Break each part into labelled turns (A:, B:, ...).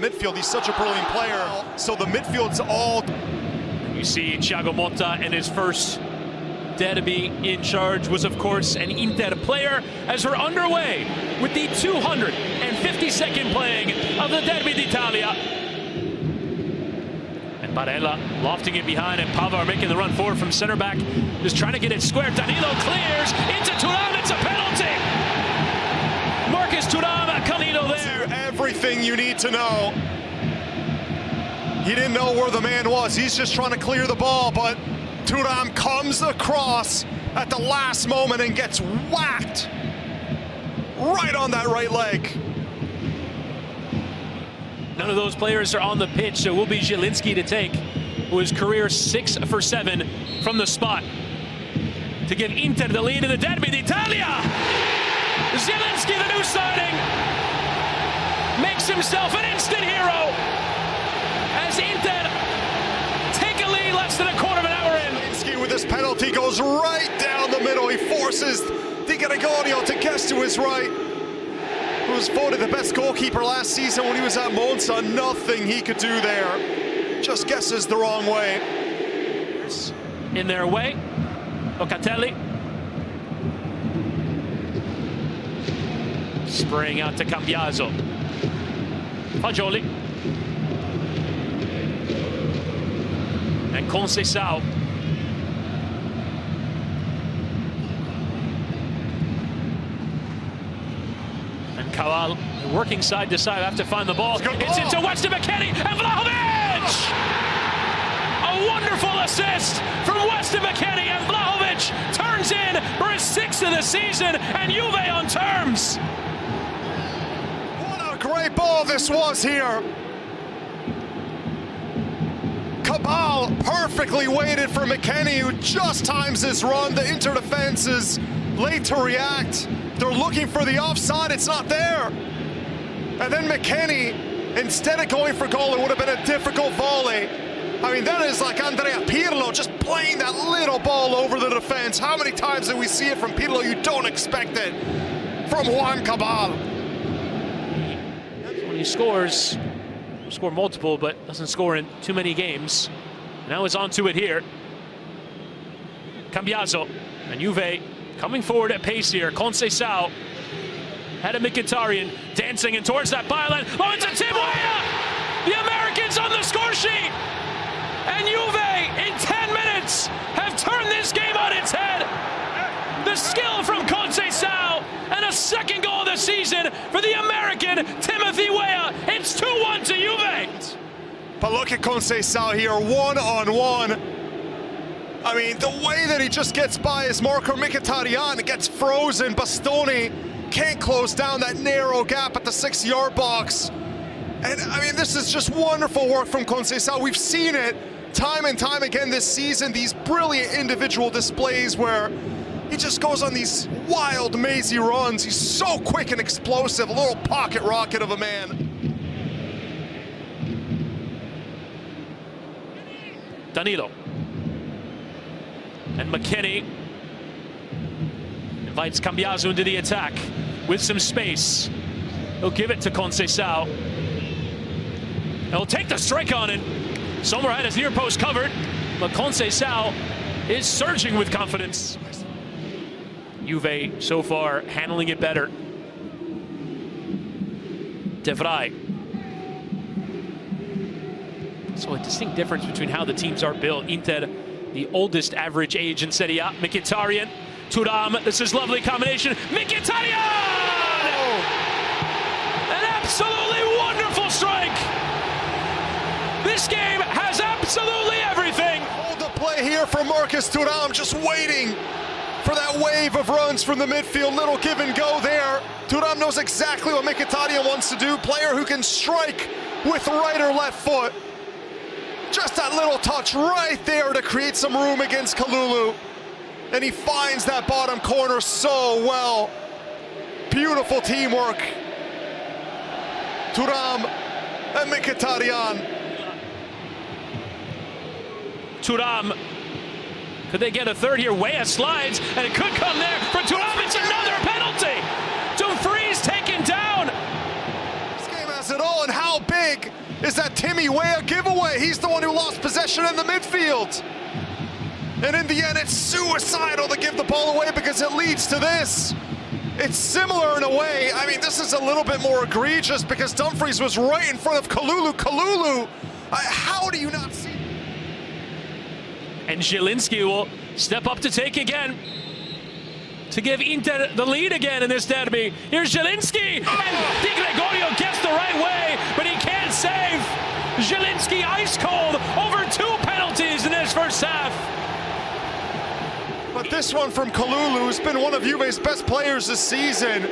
A: midfield. He's such a brilliant player. So the midfield's all...
B: You see Thiago Motta in his first derby in charge was, of course, an Inter player, as we're underway with the 252nd playing of the Derby d'Italia. And Barella lofting it behind, and Pavar making the run forward from center back, just trying to get it square. Danilo clears into Thuram. It's a penalty. Marcus Thuram, Canino there.
A: Everything you need to know. He didn't know where the man was. He's just trying to clear the ball, but Thuram comes across at the last moment and gets whacked right on that right leg.
B: None of those players are on the pitch, so it will be Zielinski to take, who is career 6 for 7 from the spot, to give Inter the lead in the Derby d'Italia. Zielinski, the new signing, makes himself an instant hero as Inter take a lead less than a quarter of an hour in.
A: Zielinski with this penalty goes right down the middle. He forces Di Gregorio to guess to his right, who was voted the best goalkeeper last season when he was at Monza. Nothing he could do there. Just guesses the wrong way.
B: In their way, Locatelli. Spraying out to Cambiaso. Fagioli. And Conceição. And Kawal working side to side, have to find the ball. It's into Weston McKennie and Vlahovic! A wonderful assist from Weston McKennie, and Vlahovic turns in for his 6th of the season, and Juve on terms.
A: What a great ball this was here. Cabal perfectly waited for McKennie, who just times his run. The Inter defense is late to react. They're looking for the offside, it's not there. And then McKennie, instead of going for goal, it would have been a difficult volley. I mean, that is like Andrea Pirlo just playing that little ball over the defense. How many times do we see it from Pirlo? You don't expect it from Juan Cabal.
B: When he scores, he'll score multiple, but doesn't score in too many games. Now he's onto it here. Cambiaso, and Juve coming forward at pace here. Conceição had a Mkhitaryan dancing in towards that byline. Oh, it's a Tim Weah! The Americans on the score sheet! And Juve, in 10 minutes, have turned this game on its head. The skill from Conceição, and a second goal of the season for the American Timothy Weah. It's 2-1 to Juve.
A: But look at Conceição here, one-on-one. I mean, the way that he just gets by his marker, Mkhitaryan, gets frozen. Bastoni can't close down that narrow gap at the 6-yard box. And I mean, this is just wonderful work from Conceição. We've seen it time and time again this season, these brilliant individual displays where he just goes on these wild, mazy runs. He's so quick and explosive, a little pocket rocket of a man.
B: Danilo. And McKennie invites Cambiaso into the attack with some space. He'll give it to Conceição. He'll take the strike on it. Sommer had his near post covered, but Conceição is surging with confidence. Juve so far handling it better. De Vrij. So a distinct difference between how the teams are built. Inter, the oldest average age in Serie A. Mkhitaryan, Thuram, this is lovely combination. Mkhitaryan! Oh. An absolutely wonderful strike! This game has absolutely everything!
A: Hold the play here from Marcus Thuram, just waiting for that wave of runs from the midfield. Little give and go there. Thuram knows exactly what Mkhitaryan wants to do. Player who can strike with right or left foot. Just that little touch right there to create some room against Kalulu. And he finds that bottom corner so well. Beautiful teamwork. Thuram and Mkhitaryan.
B: Thuram, could they get a third here? Weah slides, and it could come there for Thuram. It's another penalty. Dumfries taken down.
A: This game has it all, and how how big is that Timmy Weah giveaway? He's the one who lost possession in the midfield. And in the end, it's suicidal to give the ball away because it leads to this. It's similar in a way. I mean, this is a little bit more egregious because Dumfries was right in front of Kalulu. Kalulu, how do you not see?
B: And Zielinski will step up to take again, to give Inter the lead again in this derby. Here's Zielinski, and Di Gregorio gets the right way, but he can't save. Zielinski ice cold over 2 penalties in this first half.
A: But this one from Kalulu, who's been one of Juve's best players this season.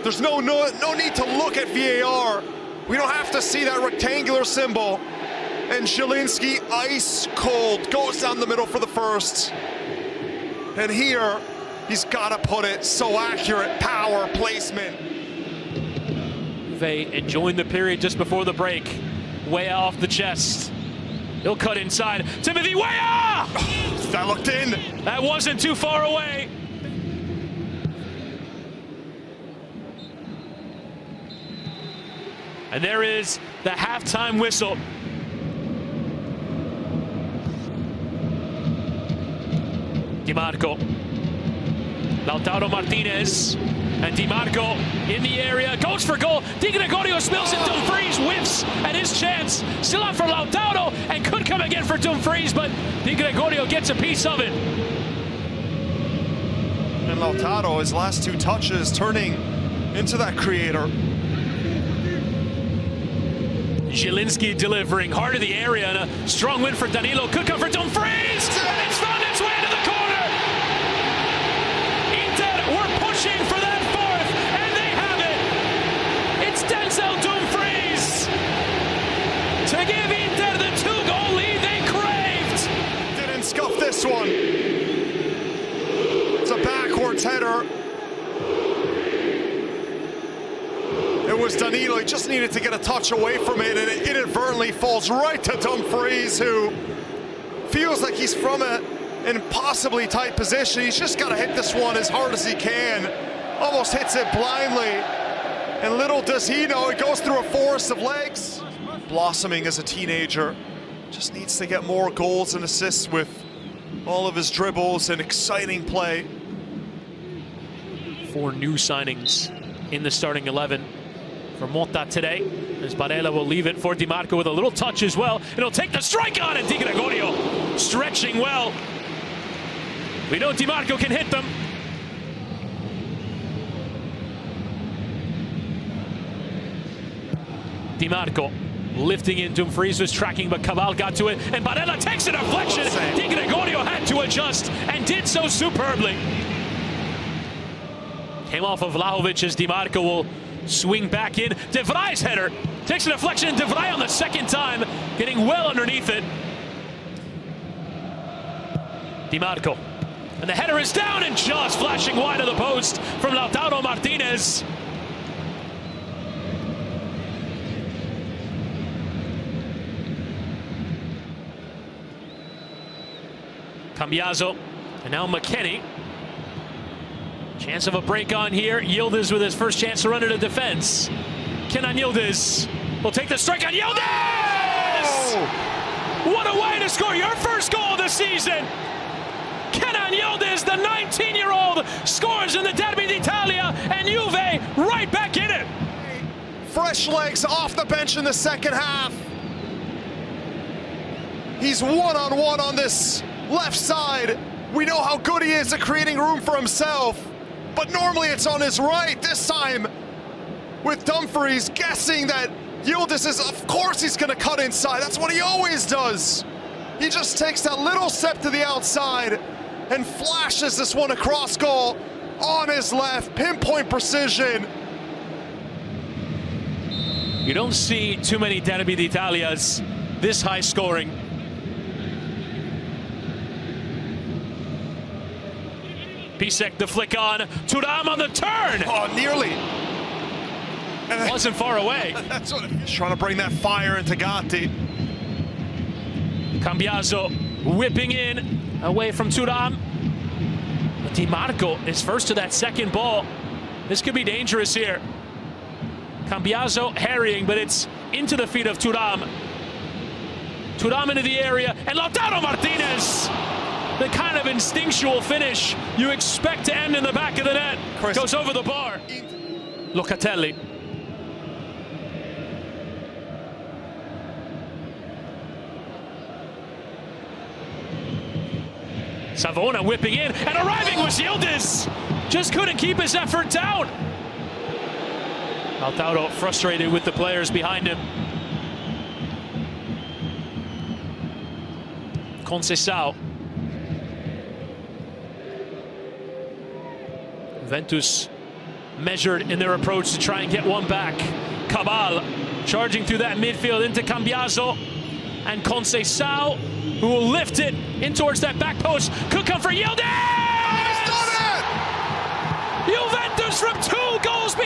A: There's no need to look at VAR. We don't have to see that rectangular symbol. And Zielinski, ice cold, goes down the middle for the first. And here, he's got to put it so accurate, power, placement.
B: Juve enjoying the period just before the break. Weah off the chest. He'll cut inside. Timothy Weah!
A: That looked in.
B: That wasn't too far away. And there is the halftime whistle. Di Marco, Lautaro Martinez, and Di Marco in the area, goes for goal. Di Gregorio spills it, Dumfries whiffs at his chance. Still out for Lautaro, and could come again for Dumfries, but Di Gregorio gets a piece of it.
A: And Lautaro, his last 2 touches, turning into that creator.
B: Zielinski delivering, heart of the area, and a strong win for Danilo. Could come for Dumfries, and it's found its way to the corner. Inter were pushing for that 4th, and they have it. It's Denzel Dumfries to give Inter the 2-goal lead they craved.
A: Didn't scuff this one. It's a backwards header. It was Danilo, he just needed to get a touch away from it, and it inadvertently falls right to Dumfries, who feels like he's from an impossibly tight position. He's just got to hit this one as hard as he can. Almost hits it blindly, and little does he know, it goes through a forest of legs. Blossoming as a teenager, just needs to get more goals and assists with all of his dribbles and exciting play.
B: 4 new signings in the starting 11 for Monta today, as Barella will leave it for Di Marco with a little touch as well, and he'll take the strike on it. Di Gregorio stretching well. We know Di Marco can hit them. Di Marco lifting in. Dumfries was tracking, but Cabal got to it, and Barella takes a deflection. Di Gregorio had to adjust and did so superbly. Came off of Vlahovic as Di Marco will swing back in. De Vrij's header takes a deflection, and De Vrij on the second time, getting well underneath it. Di Marco, and the header is down and just flashing wide of the post from Lautaro Martinez. Cambiaso, and now McKennie. Chance of a break on here. Yildiz with his first chance to run into defense. Kenan Yildiz will take the strike on Yildiz! Oh! What a way to score your first goal of the season! Kenan Yildiz, the 19-year-old, scores in the Derby d'Italia, and Juve right back in it.
A: Fresh legs off the bench in the second half. He's one-on-one on this left side. We know how good he is at creating room for himself, but normally it's on his right. This time with Dumfries guessing that Yildiz is, of course he's gonna cut inside. That's what he always does. He just takes that little step to the outside and flashes this one across goal on his left, pinpoint precision.
B: You don't see too many Derby d'Italias this high scoring. Pisek the flick on, Thuram on the turn.
A: Oh, nearly.
B: Wasn't far away.
A: That's what he's trying to bring that fire into Gatti.
B: Cambiaso whipping in away from Thuram. Di Marco is first to that second ball. This could be dangerous here. Cambiaso harrying, but it's into the feet of Thuram. Thuram into the area, and Lautaro Martinez. The kind of instinctual finish you expect to end in the back of the net.
A: Chris.
B: Goes over the bar. Locatelli. Savona whipping in, and arriving was Yildiz. Just couldn't keep his effort down. Lautaro frustrated with the players behind him. Conceição. Juventus measured in their approach to try and get one back. Cabal charging through that midfield into Cambiaso, and Conceição, who will lift it in towards that back post. Could come for Yildiz!
A: He's done it!
B: Juventus from 2 goals.